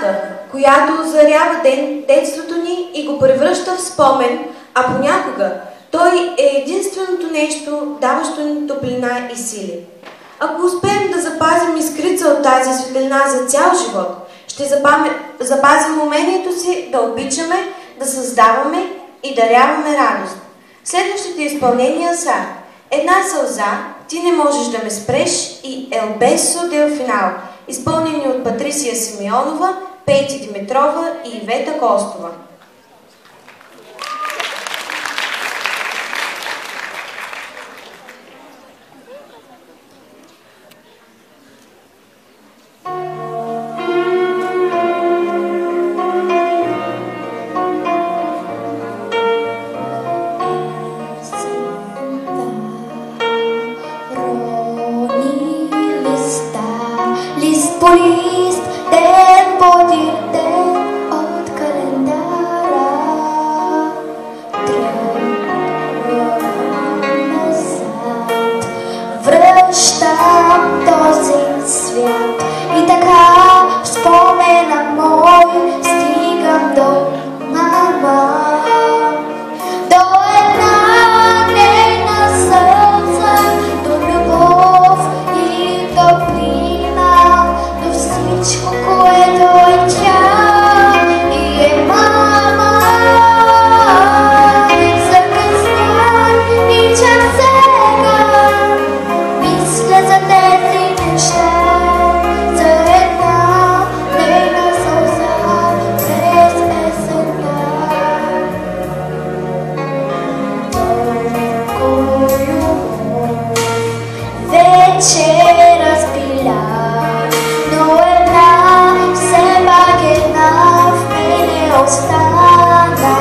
светлината, която озарява детството ни и го превръща в спомен, а понякога той е единственото нещо, даващо ни топлина и сили. Ако успеем да запазим искрица от тази светлина за цял живот, ще запазим умението си да обичаме, да създаваме и даряваме радост. Следващите изпълнения са Една сълза, Ти не можеш да ме спреш и El Beso del Final, изпълнени от Патрисия Симеонова, Пейти Димитрова и Ивета Костова. По лист, ден по ден от календара, тръгвам назад, връщам този свят и така в спомена мой стигам до мама. До една нейна сълза, до любов и топлина, до всичко, което е тя и е мама. Закъснях и чак сега мисля за тези неща, за една нейна сълза през есента. Толкова любов вече разпиля, но една, все пак една в мене остана.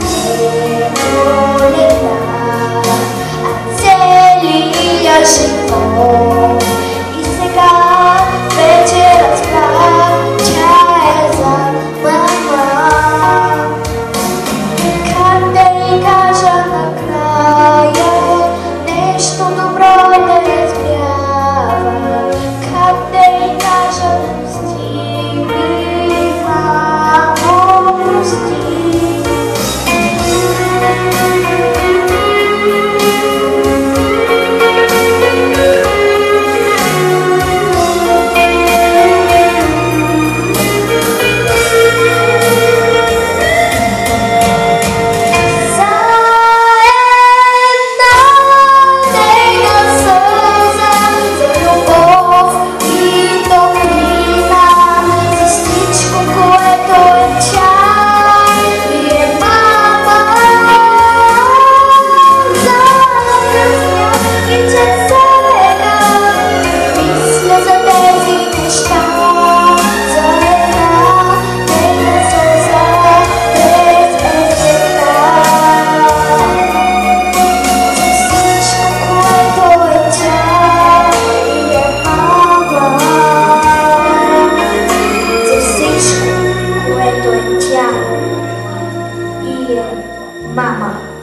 Не пролета, а целия живот. И сега вече разбрах, тя е за мама. Как да й кажа накрая нещо добро да изгрява? Как да й кажа прости ми, мамо, прости? Mama.